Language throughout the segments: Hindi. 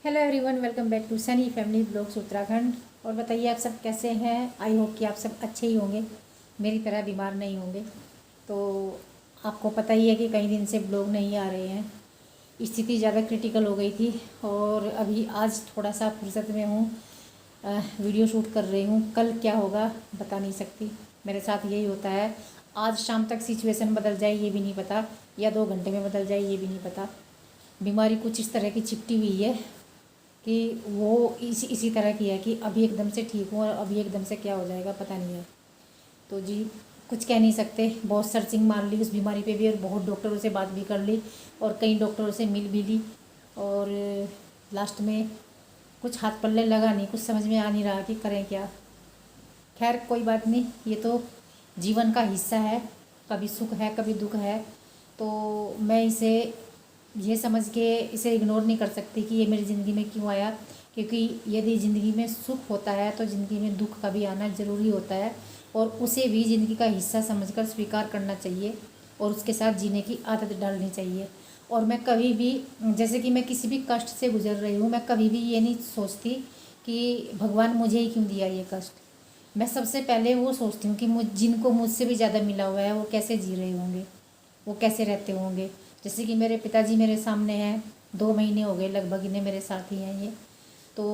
Hello everyone, welcome back to Sunny family blogs Uttarakhand. और बताइए आप सब कैसे हैं। आई होप कि आप सब अच्छे ही होंगे, मेरी तरह बीमार नहीं होंगे। तो आपको पता ही है कि कई दिन से ब्लॉग नहीं आ रहे हैं, स्थिति ज़्यादा क्रिटिकल हो गई थी। और अभी आज थोड़ा सा फुर्सत में हूँ, वीडियो शूट कर रही हूँ। कल क्या होगा बता नहीं सकती, मेरे साथ यही होता है। आज शाम तक सिचुएशन बदल जाए ये भी नहीं पता, या 2 घंटे में बदल जाए ये भी नहीं पता। बीमारी कुछ इस तरह की चिपटी हुई है कि वो इसी तरह की है कि अभी एकदम से ठीक हूँ और अभी एकदम से क्या हो जाएगा पता नहीं है। तो जी कुछ कह नहीं सकते। बहुत सर्चिंग मार ली उस बीमारी पे भी, और बहुत डॉक्टरों से बात भी कर ली और कई डॉक्टरों से मिल भी ली। और लास्ट में कुछ हाथ पल्ले लगा नहीं, कुछ समझ में आ नहीं रहा कि करें क्या। खैर कोई बात नहीं, ये तो जीवन का हिस्सा है, कभी सुख है कभी दुख है। तो मैं इसे ये समझ के इसे इग्नोर नहीं कर सकती कि ये मेरी ज़िंदगी में क्यों आया। क्योंकि यदि ज़िंदगी में सुख होता है तो ज़िंदगी में दुख का भी आना ज़रूरी होता है, और उसे भी ज़िंदगी का हिस्सा समझकर स्वीकार करना चाहिए और उसके साथ जीने की आदत डालनी चाहिए। और मैं कभी भी, जैसे कि मैं किसी भी कष्ट से गुजर रही हूँ, मैं कभी भी ये नहीं सोचती कि भगवान मुझे ही क्यों दिया ये कष्ट। मैं सबसे पहले वो सोचती हूँ कि जिनको मुझसे भी ज़्यादा मिला हुआ है वो कैसे जी रहे होंगे, वो कैसे रहते होंगे। जैसे कि मेरे पिताजी मेरे सामने हैं, 2 महीने हो गए लगभग इन्हें मेरे साथ ही हैं ये। तो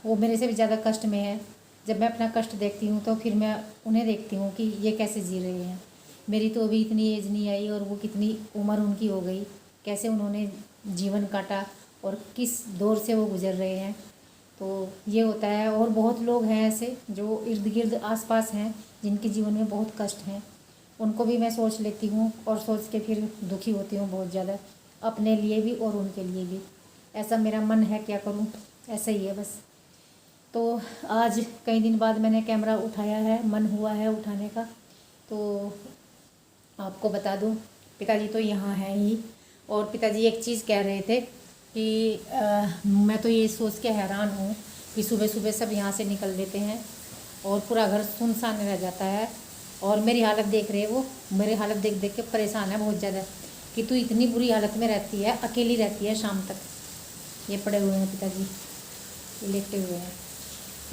वो मेरे से भी ज़्यादा कष्ट में है। जब मैं अपना कष्ट देखती हूँ तो फिर मैं उन्हें देखती हूँ कि ये कैसे जी रहे हैं। मेरी तो अभी इतनी एज नहीं आई और वो कितनी उम्र उनकी हो गई, कैसे उन्होंने जीवन काटा और किस दौर से वो गुजर रहे हैं। तो ये होता है। और बहुत लोग हैं ऐसे जो इर्द गिर्द आस पास हैं जिनके जीवन में बहुत कष्ट हैं, उनको भी मैं सोच लेती हूँ और सोच के फिर दुखी होती हूँ बहुत ज़्यादा, अपने लिए भी और उनके लिए भी। ऐसा मेरा मन है, क्या करूँ, ऐसा ही है बस। तो आज कई दिन बाद मैंने कैमरा उठाया है, मन हुआ है उठाने का। तो आपको बता दूँ, पिताजी तो यहाँ हैं ही। और पिताजी एक चीज़ कह रहे थे कि मैं तो ये सोच के हैरान हूँ कि सुबह सुबह सब यहाँ से निकल लेते हैं और पूरा घर सुनसान रह जाता है। और मेरी हालत देख रहे वो, मेरी हालत देख देख के परेशान है बहुत ज़्यादा कि तू इतनी बुरी हालत में रहती है, अकेली रहती है शाम तक। ये पड़े हुए हैं पिताजी, ये लेटे हुए हैं।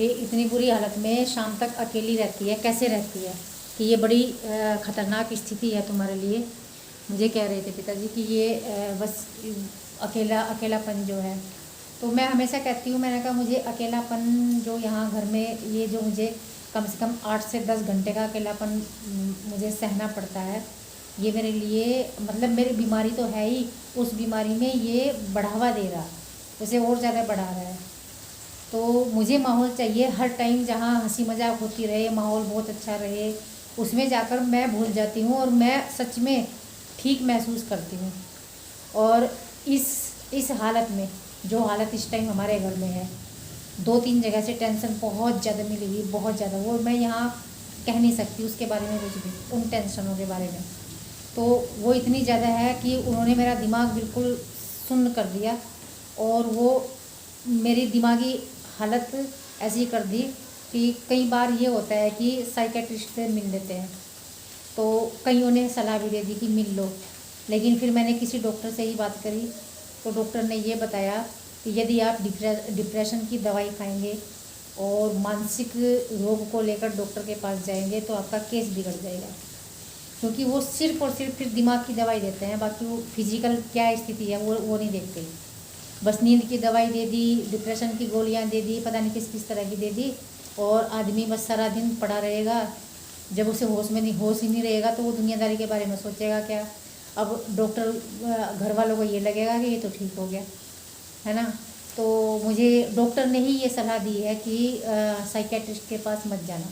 ये इतनी बुरी हालत में शाम तक अकेली रहती है, कैसे रहती है, कि ये बड़ी ख़तरनाक स्थिति है तुम्हारे लिए। मुझे कह रहे थे पिताजी कि ये बस अकेलापन जो है। तो मैं हमेशा कहती हूँ, मैंने कहा मुझे अकेलापन जो यहाँ घर में, ये जो मुझे कम से कम 8 से 10 घंटे का अकेलापन मुझे सहना पड़ता है, ये मेरे लिए मतलब मेरी बीमारी तो है ही, उस बीमारी में ये बढ़ावा दे रहा, उसे और ज़्यादा बढ़ा रहा है। तो मुझे माहौल चाहिए हर टाइम जहाँ हंसी मजाक होती रहे, माहौल बहुत अच्छा रहे, उसमें जाकर मैं भूल जाती हूँ और मैं सच में ठीक महसूस करती हूँ। और इस हालत में, जो हालत इस टाइम हमारे घर में है, 2-3 जगह से टेंशन बहुत ज़्यादा मिली हुई, बहुत ज़्यादा। वो मैं यहाँ कह नहीं सकती उसके बारे में कुछ भी, उन टेंशनों के बारे में। तो वो इतनी ज़्यादा है कि उन्होंने मेरा दिमाग बिल्कुल सुन्न कर दिया। और वो मेरी दिमागी हालत ऐसी कर दी कि कई बार ये होता है कि साइकेट्रिस्ट से मिल लेते हैं, तो कईयों ने सलाह भी दे दी कि मिल लो। लेकिन फिर मैंने किसी डॉक्टर से ही बात करी, तो डॉक्टर ने ये बताया कि यदि आप डिप्रेशन की दवाई खाएंगे और मानसिक रोग को लेकर डॉक्टर के पास जाएंगे तो आपका केस बिगड़ जाएगा। क्योंकि वो सिर्फ और सिर्फ फिर दिमाग की दवाई देते हैं, बाकी वो फिजिकल क्या स्थिति है वो नहीं देखते। बस नींद की दवाई दे दी, डिप्रेशन की गोलियां दे दी, पता नहीं किस किस तरह की दे दी, और आदमी बस सारा दिन पड़ा रहेगा। जब उसे होश ही नहीं रहेगा तो वो दुनियादारी के बारे में सोचेगा क्या। अब डॉक्टर, घर वालों को ये लगेगा कि ये तो ठीक हो गया, है ना। तो मुझे डॉक्टर ने ही ये सलाह दी है कि साइकेट्रिस्ट के पास मत जाना।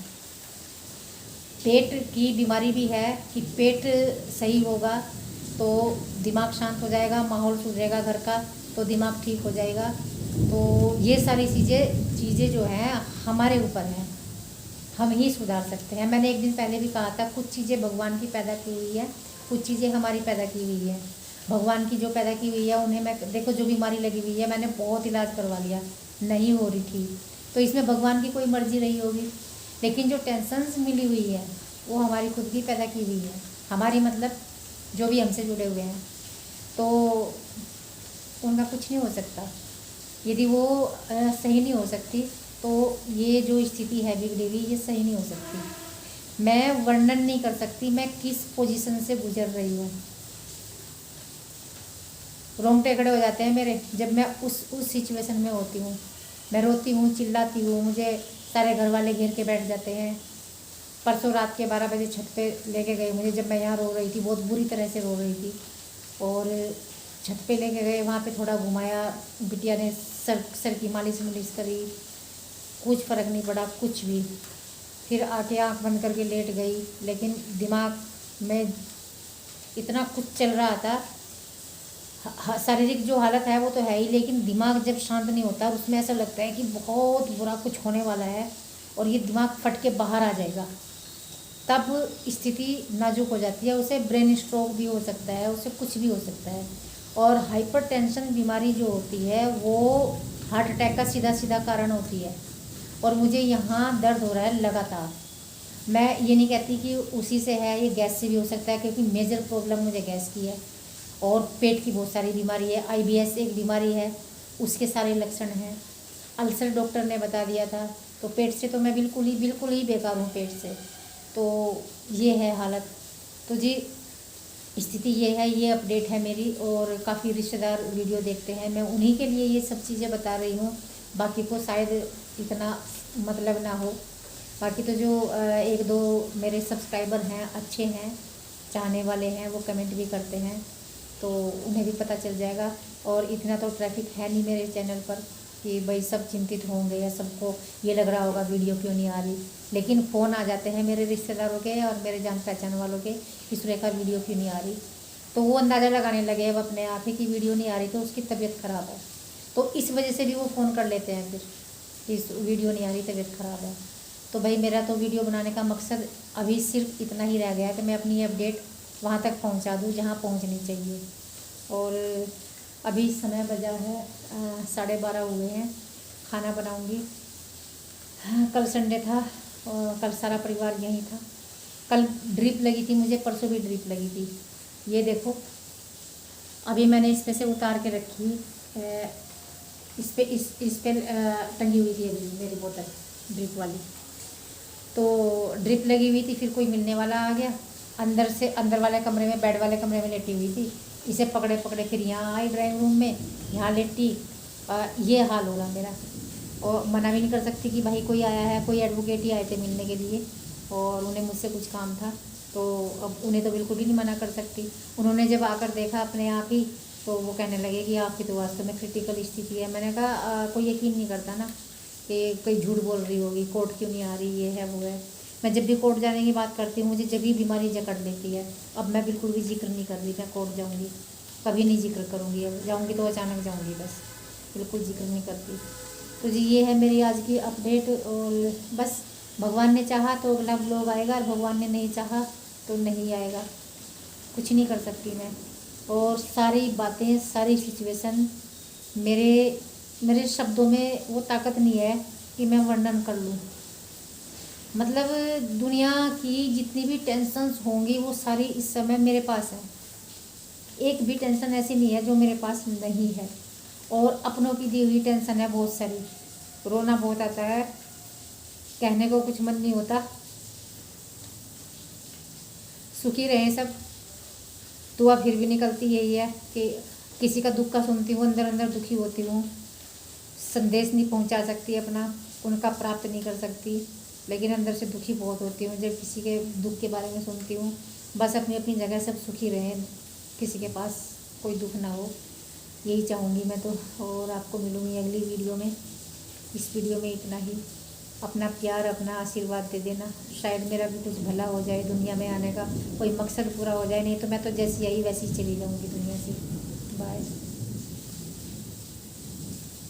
पेट की बीमारी भी है कि पेट सही होगा तो दिमाग शांत हो जाएगा, माहौल सुधरेगा घर का तो दिमाग ठीक हो जाएगा। तो ये सारी चीज़ें जो हैं हमारे ऊपर हैं, हम ही सुधार सकते हैं। मैंने एक दिन पहले भी कहा था, कुछ चीज़ें भगवान की पैदा की हुई है, कुछ चीज़ें हमारी पैदा की हुई है। भगवान की जो पैदा की हुई है उन्हें, मैं देखो जो बीमारी लगी हुई है मैंने बहुत इलाज करवा लिया, नहीं हो रही थी, तो इसमें भगवान की कोई मर्जी रही होगी। लेकिन जो टेंशन्स मिली हुई है वो हमारी खुद की पैदा की हुई है, हमारी मतलब जो भी हमसे जुड़े हुए हैं, तो उनका कुछ नहीं हो सकता। यदि वो सही नहीं हो सकती तो ये जो स्थिति है बिगड़ी हुई ये सही नहीं हो सकती। मैं वर्णन नहीं कर सकती मैं किस पोजीशन से गुजर रही हूँ। रोंगटे खड़े हो जाते हैं मेरे जब मैं उस सिचुएशन में होती हूँ। मैं रोती हूँ, चिल्लाती हूँ, मुझे सारे घर वाले घेर के बैठ जाते हैं। परसों रात के 12 बजे छत पे लेके गए मुझे, जब मैं यहाँ रो रही थी, बहुत बुरी तरह से रो रही थी। और छत पे लेके गए, वहाँ पे थोड़ा घुमाया, बिटिया ने सर की मालिश मुलिश करी, कुछ फ़र्क नहीं पड़ा कुछ भी। फिर आके आँख बंद करके लेट गई, लेकिन दिमाग में इतना कुछ चल रहा था। शारीरिक जो हालत है वो तो है ही, लेकिन दिमाग जब शांत नहीं होता उसमें ऐसा लगता है कि बहुत बुरा कुछ होने वाला है और ये दिमाग फट के बाहर आ जाएगा। तब स्थिति नाजुक हो जाती है, उसे ब्रेन स्ट्रोक भी हो सकता है, उसे कुछ भी हो सकता है। और हाइपरटेंशन बीमारी जो होती है वो हार्ट अटैक का सीधा सीधा कारण होती है। और मुझे यहाँ दर्द हो रहा है लगातार। मैं ये नहीं कहती कि उसी से है, ये गैस से भी हो सकता है, क्योंकि मेजर प्रॉब्लम मुझे गैस की है। और पेट की बहुत सारी बीमारी है, IBS एक बीमारी है, उसके सारे लक्षण हैं। अल्सर डॉक्टर ने बता दिया था। तो पेट से तो मैं बिल्कुल ही बेकार हूँ पेट से। तो ये है हालत। तो जी स्थिति ये है, ये अपडेट है मेरी। और काफ़ी रिश्तेदार वीडियो देखते हैं, मैं उन्हीं के लिए ये सब चीज़ें बता रही हूँ, बाकी को शायद इतना मतलब ना हो। बाकी तो जो एक दो मेरे सब्सक्राइबर हैं, अच्छे हैं, चाहने वाले हैं, वो कमेंट भी करते हैं, तो उन्हें भी पता चल जाएगा। और इतना तो ट्रैफिक है नहीं मेरे चैनल पर कि भाई सब चिंतित होंगे या सबको ये लग रहा होगा वीडियो क्यों नहीं आ रही। लेकिन फ़ोन आ जाते हैं मेरे रिश्तेदारों के और मेरे जान पहचान वालों के कि सुरेखा वीडियो क्यों नहीं आ रही। तो वो अंदाज़ा लगाने लगे अब अपने आप ही कि वीडियो नहीं आ रही तो उसकी तबीयत ख़राब है। तो इस वजह से भी वो फ़ोन कर लेते हैं फिर कि इस वीडियो नहीं आ रही, तबीयत ख़राब है। तो भाई मेरा तो वीडियो बनाने का मकसद अभी सिर्फ इतना ही रह गया है कि मैं अपनी अपडेट वहाँ तक पहुँचा दूँ जहाँ पहुँचनी चाहिए। और अभी समय बजा है 12:30 हुए हैं, खाना बनाऊंगी। कल संडे था और कल सारा परिवार यहीं था। कल ड्रिप लगी थी मुझे, परसों भी ड्रिप लगी थी। ये देखो अभी मैंने इस पे से उतार के रखी, इस पे टंगी हुई थी अभी मेरी बोतल ड्रिप वाली। तो ड्रिप लगी हुई थी, फिर कोई मिलने वाला आ गया, अंदर से अंदर वाले कमरे में, बेड वाले कमरे में लेटी हुई थी। इसे पकड़े पकड़े फिर यहाँ आई ड्राइंग रूम में, यहाँ लेटी। ये हाल होगा मेरा। और मना भी नहीं कर सकती कि भाई कोई आया है, कोई एडवोकेट ही आए थे मिलने के लिए और उन्हें मुझसे कुछ काम था, तो अब उन्हें तो बिल्कुल भी नहीं मना कर सकती। उन्होंने जब आकर देखा अपने आप ही तो वो कहने लगे कि आपकी तो वास्तव में क्रिटिकल स्थिति है। मैंने कहा कोई यकीन नहीं करता ना कि कोई झूठ बोल रही होगी, कोर्ट क्यों नहीं आ रही, ये है वो है। मैं जब भी कोर्ट जाने की बात करती हूँ मुझे जब भी बीमारी जकड़ लेती है। अब मैं बिल्कुल भी जिक्र नहीं कर रही मैं कोर्ट जाऊँगी, कभी नहीं जिक्र करूँगी। अब जाऊँगी तो अचानक जाऊँगी, बस बिल्कुल जिक्र नहीं करती। तो जी ये है मेरी आज की अपडेट। और बस भगवान ने चाहा तो अगला व्लॉग आएगा और भगवान ने नहीं चाहा तो नहीं आएगा, कुछ नहीं कर सकती मैं। और सारी बातें, सारी सिचुएशन मेरे शब्दों में वो ताकत नहीं है कि मैं वर्णन कर लूँ। मतलब दुनिया की जितनी भी टेंशन्स होंगी वो सारी इस समय मेरे पास है। एक भी टेंशन ऐसी नहीं है जो मेरे पास नहीं है। और अपनों की दी हुई टेंशन है बहुत सारी। रोना बहुत आता है, कहने को कुछ मन नहीं होता। सुखी रहे सब, दुआ फिर भी निकलती यही है कि किसी का दुख का सुनती हूँ, अंदर अंदर दुखी होती हूँ। संदेश नहीं पहुँचा सकती अपना, उनका प्राप्त नहीं कर सकती, लेकिन अंदर से दुखी बहुत होती हूँ जब किसी के दुख के बारे में सुनती हूँ। बस अपनी अपनी जगह सब सुखी रहें, किसी के पास कोई दुख ना हो, यही चाहूँगी मैं तो। और आपको मिलूँगी अगली वीडियो में। इस वीडियो में इतना ही। अपना प्यार, अपना आशीर्वाद दे देना, शायद मेरा भी कुछ भला हो जाए, दुनिया में आने का कोई मकसद पूरा हो जाए। नहीं तो मैं तो जैसी आई वैसी चली जाऊँगी दुनिया से। बाय।